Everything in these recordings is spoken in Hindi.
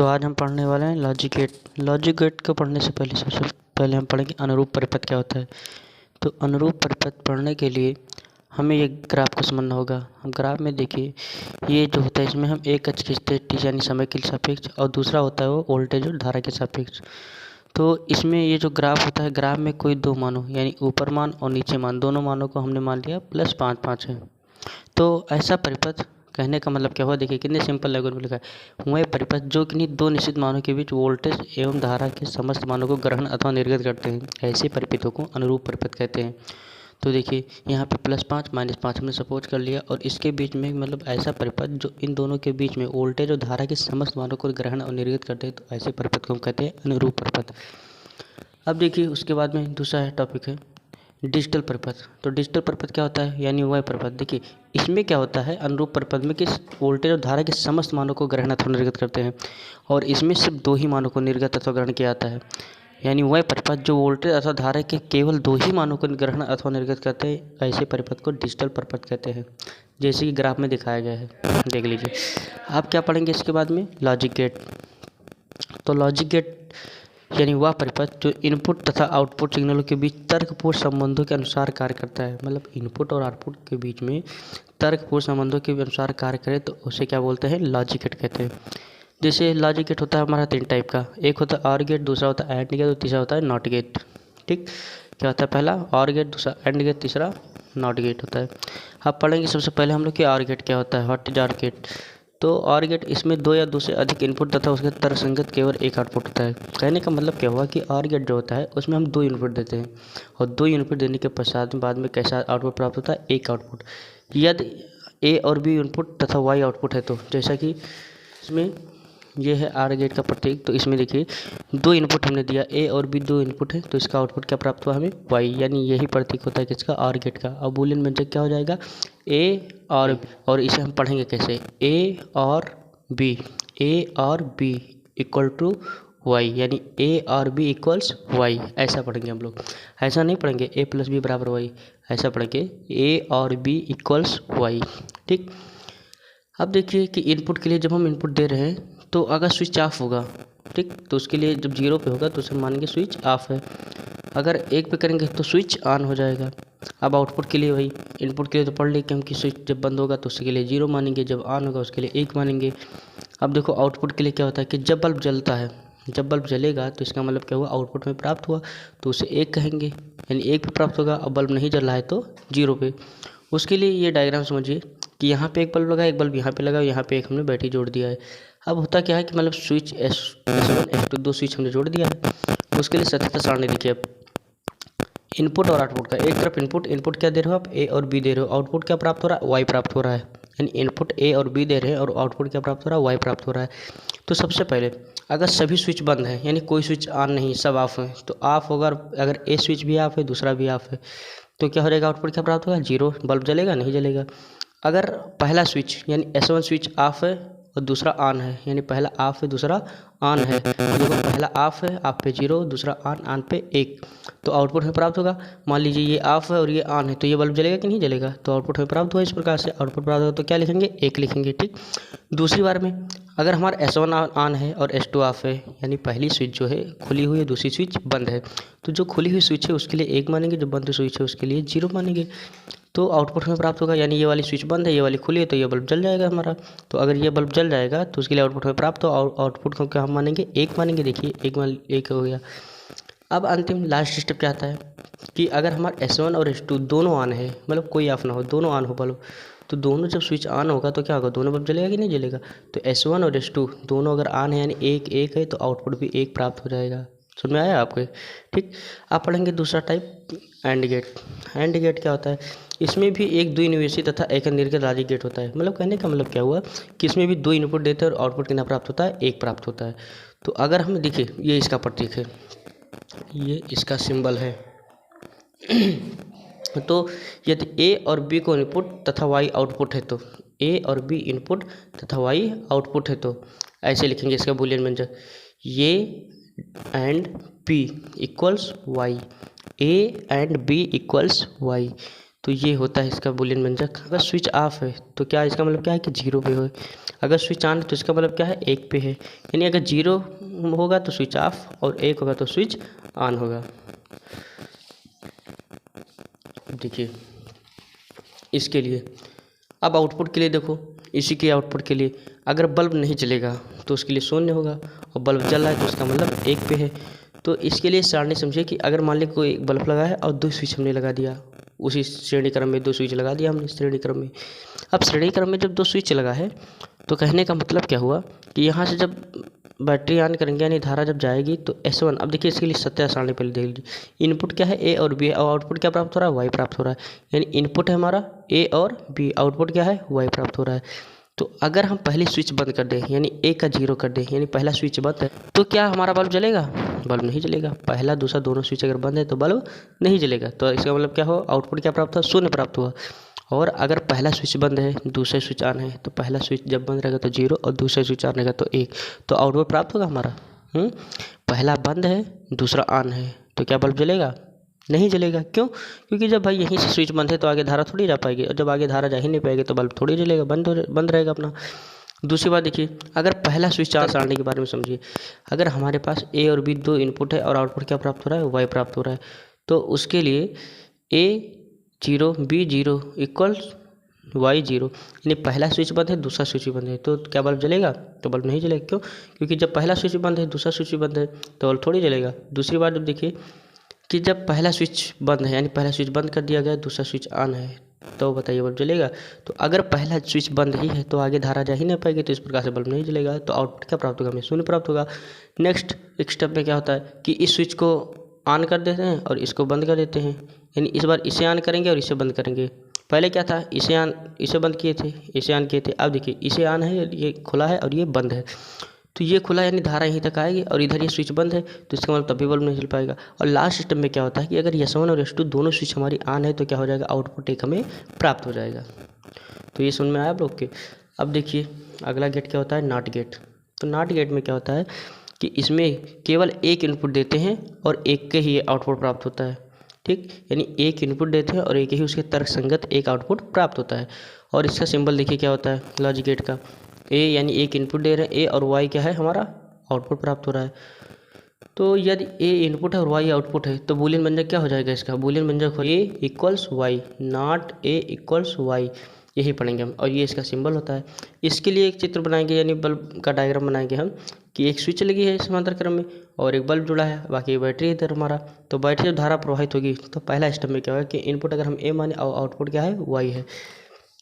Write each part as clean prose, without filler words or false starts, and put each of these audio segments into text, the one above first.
तो आज हम पढ़ने वाले हैं लॉजिक गेट। लॉजिक गेट को पढ़ने से पहले सबसे पहले हम पढ़ेंगे अनुरूप परिपथ क्या होता है। तो अनुरूप परिपथ पढ़ने के लिए हमें ये ग्राफ को समझना होगा। हम ग्राफ में देखिए, ये जो होता है इसमें हम एक अक्ष खींचते हैं t यानी समय के सापेक्ष, और दूसरा होता है वो वोल्टेज और धारा के सापेक्ष। तो इसमें ये जो ग्राफ होता है, ग्राफ में कोई दो मानों यानी ऊपर मान और नीचे मान, दोनों मानों को हमने मान लिया +5 है। तो ऐसा परिपथ कहने का मतलब क्या हुआ, देखिए कितने सिंपल लैंग्वेज में लिखा है। वह परिपथ जो किन्हीं दो निश्चित मानों के बीच वोल्टेज एवं धारा के समस्त मानों को ग्रहण अथवा निर्गत करते हैं, ऐसे परिपथों को अनुरूप परिपथ कहते हैं। तो देखिए यहाँ पे +5 -5 हमने सपोज कर लिया, और इसके बीच में मतलब ऐसा परिपथ जो इन दोनों के बीच में वोल्टेज और धारा के समस्त मानों को ग्रहण और निर्गत करते हैं, तो ऐसे परिपथ को हम कहते हैं अनुरूप परिपथ। अब देखिए उसके बाद में दूसरा टॉपिक है डिजिटल परिपथ। तो डिजिटल परिपथ क्या होता है, यानी वह परिपथ, देखिए इसमें क्या होता है अनुरूप परिपथ में कि वोल्टेज और धारा के समस्त मानों को ग्रहण अथवा निर्गत करते हैं, और इसमें सिर्फ दो ही मानों को निर्गत अथवा ग्रहण किया जाता है। यानी वह परिपथ जो वोल्टेज अथवा धारा के केवल दो ही मानों को ग्रहण अथवा निर्गत करते हैं, ऐसे परिपथ को डिजिटल परिपथ कहते हैं, जैसे कि ग्राफ में दिखाया गया है। देख लीजिए आप क्या पढ़ेंगे इसके बाद में लॉजिक गेट। तो लॉजिक गेट यानी वह परिपथ जो इनपुट तथा आउटपुट सिग्नलों के बीच तर्कपूर्ण संबंधों के अनुसार कार्य करता है। मतलब इनपुट और आउटपुट के बीच में तर्कपूर्ण संबंधों के अनुसार कार्य करे तो उसे क्या बोलते हैं, लॉजिक गेट कहते हैं। जैसे लॉजिक गेट होता है हमारा 3 टाइप का, एक होता है ऑर गेट, दूसरा होता है एंड गेट और तीसरा होता है नॉट गेट। ठीक, क्या होता है, पहला ऑर गेट, दूसरा एंड गेट, तीसरा नॉट गेट होता है। अब पढ़ेंगे सबसे पहले हम लोग कि ऑर गेट क्या होता है, व्हाट इज ऑर गेट। तो ऑर गेट इसमें दो या दो से अधिक इनपुट तथा उसके तर्कसंगत केवल एक आउटपुट होता है। कहने का मतलब क्या हुआ कि ऑर गेट जो होता है उसमें हम 2 इनपुट देते हैं, और 2 इनपुट देने के पश्चात में बाद में कैसा आउटपुट प्राप्त होता है, एक आउटपुट। यदि ए और बी इनपुट तथा वाई आउटपुट है, तो जैसा कि इसमें ये है आर गेट का प्रतीक। तो इसमें देखिए 2 इनपुट हमने दिया, ए और बी 2 इनपुट है, तो इसका आउटपुट क्या प्राप्त हुआ हमें, वाई, यानी यही प्रतीक होता है किसका, आर गेट का। अब बूलियन व्यंजक क्या हो जाएगा, ए और इसे हम पढ़ेंगे कैसे, ए और बी इक्वल टू वाई, यानी ए और बी इक्वल्स वाई, ऐसा पढ़ेंगे हम लोग। ऐसा नहीं पढ़ेंगे ए प्लस बी बराबर वाई, ऐसा पढ़ेंगे ए और बी इक्वल्स वाई। ठीक, अब देखिए कि इनपुट के लिए जब हम इनपुट दे रहे हैं तो अगर स्विच ऑफ होगा, ठीक, तो उसके लिए जब 0 पे होगा तो उसे मानेंगे स्विच ऑफ है। अगर 1 पे करेंगे तो स्विच ऑन हो जाएगा। अब आउटपुट के लिए वही, इनपुट के लिए तो पढ़ लें कि हम कि स्विच जब बंद होगा तो उसके लिए 0 मानेंगे, जब ऑन होगा उसके लिए 1 मानेंगे। अब देखो आउटपुट के लिए क्या होता है कि जब बल्ब जलता है, जब बल्ब जलेगा तो इसका मतलब क्या हुआ, आउटपुट में प्राप्त हुआ, तो उसे 1 कहेंगे, यानी 1 पे प्राप्त होगा। अब बल्ब नहीं जल रहा है तो 0 पे। उसके लिए ये डायग्राम समझिए कि यहाँ पे एक बल्ब लगा, एक बल्ब यहाँ पे लगा, यहाँ पे एक हमने बैटरी जोड़ दिया है। अब होता क्या है कि मतलब स्विच S1 S2 2 स्विच हमने जोड़ दिया है। उसके लिए सतत सारणी देखिए, अब इनपुट और आउटपुट का, एक तरफ इनपुट क्या दे रहे हो आप, ए और बी दे रहे हो, आउटपुट क्या प्राप्त हो रहा है, वाई प्राप्त हो रहा है। यानी इनपुट ए और बी दे रहे हैं और आउटपुट क्या प्राप्त हो रहा है, वाई प्राप्त हो रहा है। तो सबसे पहले अगर सभी स्विच बंद है, यानी कोई स्विच ऑन नहीं, सब ऑफ है, तो ऑफ होगा, अगर ए स्विच भी ऑफ है दूसरा भी ऑफ है, तो क्या हो जाएगा, आउटपुट क्या प्राप्त होगा, 0, बल्ब जलेगा नहीं जलेगा। अगर पहला स्विच यानी S1 स्विच ऑफ है और दूसरा ऑन है, यानी पहला ऑफ है दूसरा ऑन है, तो देखो पहला ऑफ है, ऑफ पे 0, दूसरा ऑन पे 1, तो आउटपुट में प्राप्त होगा। मान लीजिए ये ऑफ है और ये ऑन है, तो ये बल्ब जलेगा कि नहीं जलेगा, तो आउटपुट में प्राप्त हुआ। इस प्रकार से आउटपुट प्राप्त होगा तो क्या लिखेंगे, 1 लिखेंगे। ठीक, दूसरी बार में अगर हमारा S1 ऑन है और S2 ऑफ है, यानी पहली स्विच जो है खुली हुई है, दूसरी स्विच बंद है, तो जो खुली हुई स्विच है उसके लिए 1 मानेंगे, जो बंद स्विच है उसके लिए 0 मानेंगे, तो आउटपुट में प्राप्त होगा। यानी ये वाली स्विच बंद है, ये वाली खुली है, तो ये बल्ब जल जाएगा हमारा। तो अगर ये बल्ब जल जाएगा तो उसके लिए आउटपुट में प्राप्त हो, आउटपुट को क्या हम मानेंगे, 1 मानेंगे। देखिए 1 हो गया। अब अंतिम लास्ट स्टेप क्या आता है कि अगर हमारा S1 और S2 दोनों ऑन है, मतलब कोई ऑफ ना हो, दोनों ऑन हो बल्ब, तो दोनों जब स्विच ऑन होगा तो क्या होगा, दोनों बल्ब जलेगा कि नहीं जलेगा। तो S1 और S2 दोनों अगर ऑन है यानी 1 है, तो आउटपुट भी 1 प्राप्त हो जाएगा। समझ में आया आपके। ठीक, आप पढ़ेंगे दूसरा type and gate. And gate क्या होता है, इसमें भी एक द्विनिवेशी तथा एक निर्गत लॉजिक गेट होता है। मतलब कहने का मतलब क्या हुआ कि इसमें भी 2 इनपुट देते हैं और आउटपुट कितना प्राप्त होता है, 1 प्राप्त होता है। तो अगर हम देखिए, ये इसका प्रतीक है, ये इसका सिंबल है। तो यदि ए और बी को इनपुट तथा वाई आउटपुट है, तो ए और बी इनपुट तथा वाई आउटपुट है, तो ऐसे लिखेंगे इसका बूलियन व्यंजक, ये and B equals Y, A and B equals Y. तो ये होता है इसका बूलियन व्यंजक। अगर स्विच ऑफ है तो क्या इसका मतलब क्या है कि 0 पे हो, अगर स्विच ऑन है तो इसका मतलब क्या है 1 पे है। यानी अगर 0 होगा तो स्विच ऑफ और 1 होगा तो स्विच ऑन होगा। देखिए इसके लिए अब आउटपुट के लिए देखो, इसी के आउटपुट के लिए अगर बल्ब नहीं जलेगा तो उसके लिए 0 होगा, और बल्ब जल रहा है तो इसका मतलब 1 पे है। तो इसके लिए सारणी समझिए कि अगर मान ली कोई एक बल्ब लगा है और 2 स्विच हमने लगा दिया, उसी श्रेणी क्रम में 2 स्विच लगा दिया हमने श्रेणी क्रम में। अब श्रेणी क्रम में जब 2 स्विच लगा है तो कहने का मतलब क्या हुआ कि यहाँ से जब बैटरी ऑन करेंगे यानी धारा जब जाएगी तो S1, अब देखिए इसके लिए सत्य सारणी पहले देख लीजिए। इनपुट क्या है A और B, और आउटपुट क्या प्राप्त हो रहा है Y प्राप्त हो रहा है। यानी इनपुट है हमारा A और B, आउटपुट क्या है Y प्राप्त हो रहा है। तो अगर हम पहले स्विच बंद कर दें यानी A का 0 कर दें, यानी पहला स्विच बंद है, तो क्या हमारा बल्ब जलेगा? बल्ब नहीं जलेगा। पहला दूसरा दोनों स्विच अगर बंद है तो बल्ब नहीं जलेगा। तो इसका मतलब क्या हो, आउटपुट क्या प्राप्त हुआ? 0 प्राप्त हुआ। और अगर पहला स्विच बंद है दूसरा स्विच ऑन है तो पहला स्विच जब बंद रहेगा तो 0 और दूसरा स्विच ऑन रहेगा तो 1, तो आउटपुट प्राप्त होगा हमारा। पहला बंद है दूसरा ऑन है तो क्या बल्ब जलेगा? नहीं जलेगा। क्यों? क्योंकि जब भाई यहीं से स्विच बंद है तो आगे धारा थोड़ी जा पाएगी, और जब आगे धारा जा ही नहीं पाएगी तो बल्ब थोड़ी जलेगा, बंद रहेगा अपना। दूसरी बात देखिए, अगर पहला स्विच ऑन सारणी के बारे में समझिए, अगर हमारे पास A और B 2 इनपुट है और आउटपुट क्या प्राप्त हो रहा है? Y प्राप्त हो रहा है। तो उसके लिए A 0 B 0 इक्वल्स Y 0, यानी पहला स्विच बंद है दूसरा स्विच बंद है तो क्या बल्ब जलेगा? तो बल्ब नहीं जलेगा। क्यों? क्योंकि जब पहला स्विच बंद है दूसरा स्विच बंद है तो बल्ब थोड़ी जलेगा। दूसरी बात जब देखिए कि जब पहला स्विच बंद है यानी पहला स्विच बंद कर दिया गया दूसरा स्विच ऑन है तो बताइए बल्ब जलेगा? तो अगर पहला स्विच बंद ही है तो आगे धारा जा ही नहीं पाएगी, तो इस प्रकार से बल्ब नहीं जलेगा। तो आउटपुट क्या प्राप्त होगा? हमें 0 प्राप्त होगा। नेक्स्ट एक स्टेप में क्या होता है कि इस स्विच को ऑन कर देते हैं और इसको बंद कर देते हैं, यानी इस बार इसे ऑन करेंगे और इसे बंद करेंगे। पहले क्या था, इसे बंद किए थे, इसे ऑन किए थे। अब देखिए इसे ऑन है, ये खुला है और ये बंद है, तो ये खुला यानी धारा यहीं तक आएगी, और इधर ये स्विच बंद है तो इसका मतलब तभी बल्ब नहीं चल पाएगा। और लास्ट स्टेप में क्या होता है कि अगर S1 और S2 दोनों स्विच हमारी ऑन है तो क्या हो जाएगा? आउटपुट 1 हमें प्राप्त हो जाएगा। तो ये समझ में आया आप लोग के? अब देखिए अगला गेट क्या होता है? Not gate. तो नॉट गेट में क्या होता है कि इसमें केवल एक इनपुट देते हैं और एक के ही आउटपुट प्राप्त होता है। ठीक, यानी एक इनपुट देते हैं और एक ही उसके तर्क संगत एक आउटपुट प्राप्त होता है। और इसका सिंबल देखिए क्या होता है लॉजिक गेट का, A यानी एक इनपुट दे रहे हैं, A और Y क्या है हमारा? आउटपुट प्राप्त हो रहा है। तो यदि A इनपुट है और Y आउटपुट है तो बूलियन व्यंजक क्या हो जाएगा इसका? बूलियन व्यंजक हो A equals Y, not A equals Y, यही पढ़ेंगे हम। और ये इसका सिंबल होता है। इसके लिए एक चित्र बनाएंगे यानी बल्ब का डायग्राम बनाएंगे हम कि एक स्विच लगी है समांतर क्रम में और एक बल्ब जुड़ा है, बाकी बैटरी इधर हमारा। तो बैटरी जब धारा प्रवाहित होगी तो पहला स्टेप में क्या होगा कि इनपुट अगर हम A माने और आउटपुट क्या है? Y है।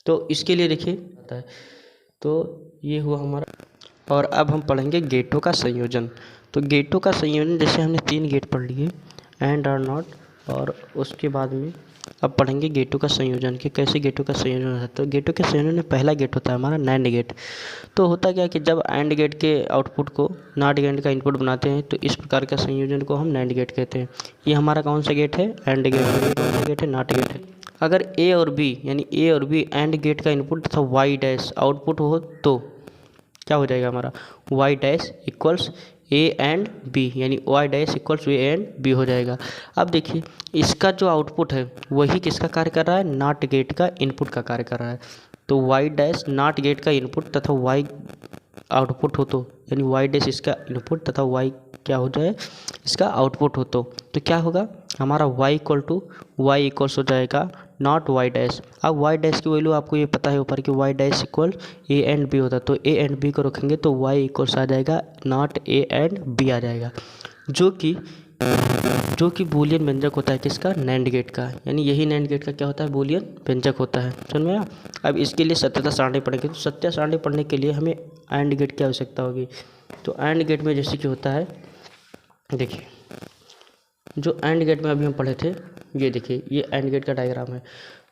तो इसके लिए देखिए आता है, तो ये हुआ हमारा। और अब हम पढ़ेंगे गेटों का संयोजन। तो गेटों का संयोजन, जैसे हमने 3 गेट पढ़ लिए एंड और नॉट, और उसके बाद में अब पढ़ेंगे गेटों का संयोजन कि कैसे गेटों का संयोजन होता है। तो गेटों के संयोजन में पहला गेट होता है हमारा नैंड गेट। तो होता क्या है कि जब एंड गेट के आउटपुट को नॉट गेट का इनपुट बनाते हैं तो इस प्रकार का संयोजन को हम नैंड गेट कहते हैं। ये हमारा कौन सा गेट है? And gate. कौन सा गेट है? नॉट गेट है। अगर A और B यानी A और B एंड गेट का इनपुट तथा Y डैश आउटपुट हो तो क्या हो जाएगा हमारा? Y dash equals A and B, यानी Y dash equals A and B हो जाएगा। अब देखिए इसका जो आउटपुट है वही किसका कार्य कर रहा है? नॉट गेट का इनपुट का कार्य कर रहा है। तो Y डैश नॉट गेट का इनपुट तथा Y आउटपुट हो तो, यानी Y डैश इसका इनपुट तथा Y क्या हो जाए? इसका आउटपुट हो तो क्या होगा हमारा? Y इक्वल्स हो जाएगा नॉट Y डैश। अब Y डैश की वैल्यू आपको ये पता है ऊपर कि Y dash equal A and B होता है, तो A एंड B को रखेंगे तो Y इक्वल्स आ जाएगा नॉट A एंड B आ जाएगा, जो कि बूलियन व्यंजक होता है किसका? नैंड गेट का। यानी यही नैंड गेट का क्या होता है? बूलियन व्यंजक होता है। समझ में आया? अब इसके लिए सत्यता सारणी पढ़ेंगे। तो सत्य सारणी पढ़ने के लिए हमें एंड गेट की आवश्यकता होगी। तो एंड गेट में जैसे कि होता है, देखिए जो एंड गेट में अभी हम पढ़े थे, ये देखिए ये एंड गेट का डायग्राम है।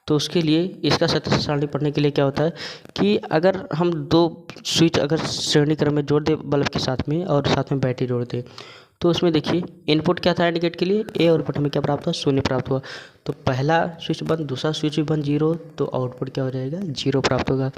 तो उसके लिए इसका सत्य सारणी पढ़ने के लिए क्या होता है कि अगर हम 2 स्विच अगर श्रेणी क्रम में जोड़ दें बल्ब के साथ में और साथ में बैटरी जोड़ दें, तो उसमें देखिए इनपुट क्या था एंड गेट के लिए? A, और आउटपुट हमें क्या प्राप्त हुआ? 0 प्राप्त हुआ। तो पहला स्विच बंद दूसरा स्विच भी बंद 0, तो आउटपुट क्या हो जाएगा? 0 प्राप्त होगा।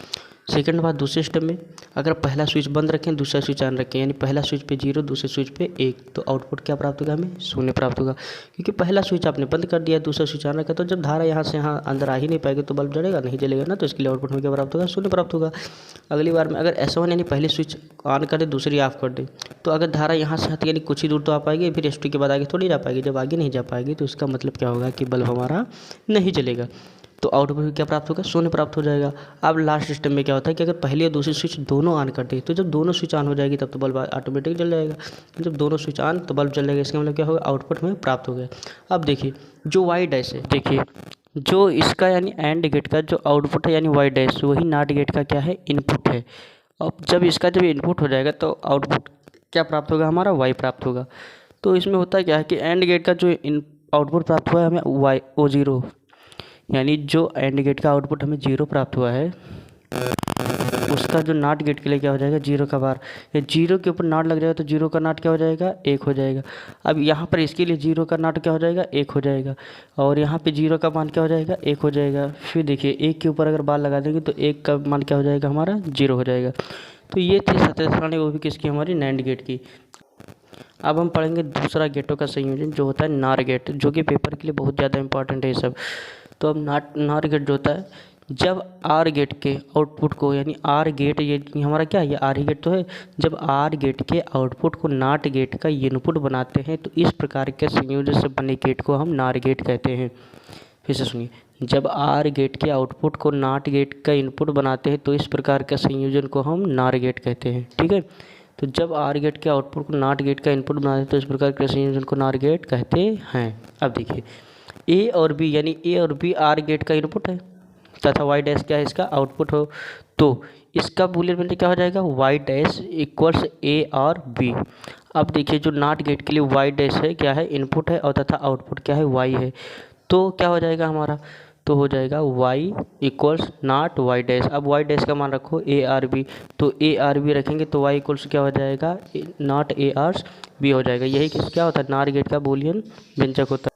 सेकंड बात, दूसरे स्टेप में अगर पहला स्विच बंद रखें, दूसरा स्विच ऑन रखें, यानी पहला स्विच पे 0, दूसरे स्विच पे 1, तो आउटपुट क्या प्राप्त होगा, हमें 0 प्राप्त होगा। क्योंकि पहला स्विच आपने बंद कर दिया, दूसरा स्विच ऑन रखा, तो जब धारा यहाँ से यहाँ अंदर आ ही नहीं पाएगी तो बल्ब जलेगा नहीं, जलेगा ना, तो इसके लिए आउटपुट में क्या प्राप्त होगा, 0 प्राप्त होगा। अगली बार में अगर S1 यानी पहले स्विच ऑन कर दे, दूसरी ऑफ कर दे, तो अगर धारा यहाँ से हट यानी कुछ ही दूर तो आ पाएगी, फिर S2 के बाद आगे थोड़ी जा पाएगी। जब आगे नहीं जा पाएगी तो इसका मतलब क्या होगा कि बल्ब हमारा नहीं जलेगा, तो आउटपुट में क्या प्राप्त होगा, 0 प्राप्त हो जाएगा। अब लास्ट सिस्टम में क्या होता है कि अगर पहले और दूसरी स्विच दोनों ऑन कर दे, तो जब दोनों स्विच ऑन हो जाएगी तब तो बल्ब ऑटोमेटिक जल जाएगा। जब दोनों स्विच ऑन तो बल्ब जल जाएगा, इसका मतलब क्या होगा, आउटपुट में प्राप्त हो गया। अब देखिए जो वाई डैश है, देखिए जो इसका यानी एंड गेट का जो आउटपुट है यानी वाई डैश, वही नॉट गेट का क्या है, इनपुट है। अब जब इसका जब इनपुट हो जाएगा तो आउटपुट क्या प्राप्त होगा, हमारा वाई प्राप्त होगा। तो इसमें होता क्या है कि एंड गेट का जो आउटपुट प्राप्त हुआ है हमें वाई O0, यानी जो एंड गेट का आउटपुट हमें 0 प्राप्त हुआ है, उसका जो नॉट गेट के लिए क्या हो जाएगा, 0 का बार, या 0 के ऊपर नॉट लग जाएगा तो 0 का नॉट क्या हो जाएगा, 1 हो जाएगा। अब यहाँ पर इसके लिए 0 का नॉट क्या हो जाएगा, 1 हो जाएगा, और यहाँ पे 0 का मान क्या हो जाएगा, 1 हो जाएगा। फिर देखिए 1 के ऊपर अगर बार लगा देंगे तो 1 का मान क्या हो जाएगा, हमारा 0 हो जाएगा। तो ये थी सत्य सारणी, वो भी किसकी, हमारी नैंड गेट की। अब हम पढ़ेंगे दूसरा गेटों का संयोजन जो होता है नार गेट, जो कि पेपर के लिए बहुत ज़्यादा इंपॉर्टेंट है ये सब। तो अब नार गेट जो होता है, जब आर गेट के आउटपुट को, यानी आर गेट, ये हमारा क्या है, ये आर ही गेट तो है, जब आर गेट के आउटपुट को नाट गेट का इनपुट बनाते हैं तो इस प्रकार के संयोजन से बने गेट को हम नार गेट कहते हैं। फिर से सुनिए, जब आर गेट के आउटपुट को नाट गेट का इनपुट बनाते हैं तो इस प्रकार के संयोजन को हम नार गेट कहते हैं। ठीक है, तो जब आर गेट के आउटपुट को नाट गेट का इनपुट बनाते हैं तो इस प्रकार के संयोजन को नार गेट कहते हैं। अब देखिए ए और बी, यानी ए और बी आर गेट का इनपुट है तथा वाई डैश क्या है, इसका आउटपुट हो, तो इसका बूलियन वैल्यू क्या हो जाएगा, वाई डैश इक्वल्स ए और बी। अब देखिए जो नाट गेट के लिए वाई डैश है क्या है, इनपुट है, और तथा आउटपुट क्या है, वाई है, तो क्या हो जाएगा हमारा, तो हो जाएगा y equals not Y dash. अब वाई डैश का मान रखो ए आर बी, तो ए आर बी रखेंगे तो y इक्वल्स क्या हो जाएगा, नॉट ए आर बी हो जाएगा। यही क्या होता है, नार गेट का बूलियन व्यंजक होता है।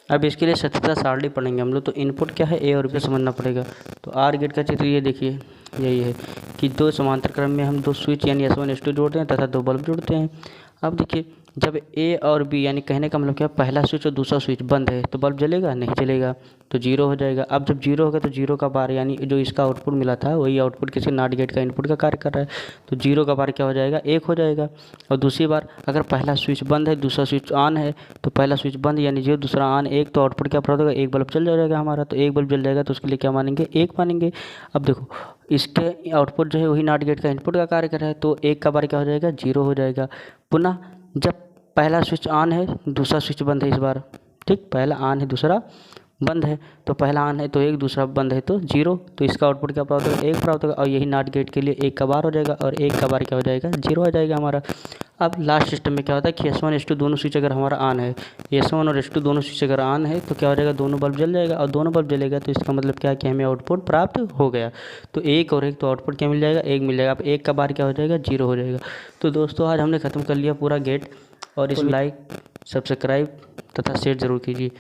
अब इसके लिए सत्यता सारणी पढ़ेंगे हम लोग, तो इनपुट क्या है, ए और बी समझना पड़ेगा। तो आर गेट का चित्र ये देखिए, यही है कि दो समांतर क्रम में हम दो स्विच यानी S1 S2 जोड़ते हैं तथा दो बल्ब जोड़ते हैं। अब देखिए जब ए और बी, यानी कहने का मतलब क्या, पहला स्विच और दूसरा स्विच बंद है तो बल्ब जलेगा नहीं, जलेगा, तो 0 हो जाएगा। अब जब 0 होगा तो 0 का बार, यानी जो इसका आउटपुट मिला था वही आउटपुट किसी नॉट गेट का इनपुट का कार्य कर रहा है, तो 0 का बार क्या हो जाएगा, 1 हो जाएगा। और दूसरी बार अगर पहला स्विच बंद है दूसरा स्विच ऑन है, तो पहला स्विच बंद यानी 0, दूसरा ऑन 1, तो आउटपुट क्या प्राप्त होगा, 1 बल्ब चल जाएगा हमारा, तो 1 बल्ब जल जाएगा, तो उसके लिए क्या मानेंगे, 1 मानेंगे। अब देखो इसके आउटपुट जो है वही नॉट गेट का इनपुट का कार्य कर रहा है, तो 1 का बार क्या हो जाएगा, 0 हो जाएगा। पुनः जब पहला स्विच ऑन है दूसरा स्विच बंद है, इस बार ठीक, पहला ऑन है दूसरा बंद है, तो पहला ऑन है तो 1, दूसरा बंद है तो 0, तो इसका आउटपुट क्या प्राप्त होगा, 1 प्राप्त होगा। और यही नॉट गेट के लिए 1 का बार हो जाएगा और 1 का बार क्या हो जाएगा, 0 हो जाएगा हमारा। अब लास्ट सिस्टम में क्या होता है कि S1 S2 दोनों स्विच अगर हमारा ऑन है, S1 और S2 दोनों स्विच अगर ऑन है तो क्या हो जाएगा, दोनों बल्ब जल जाएगा, और दोनों बल्ब जलेगा तो इसका मतलब क्या है कि हमें आउटपुट प्राप्त हो गया। तो 1 और 1 तो आउटपुट क्या मिल जाएगा, 1 मिल जाएगा। अब 1 का बार क्या हो जाएगा, 0 हो जाएगा। तो दोस्तों आज हमने ख़त्म कर लिया पूरा गेट, और इस लाइक सब्सक्राइब तथा शेयर ज़रूर कीजिए।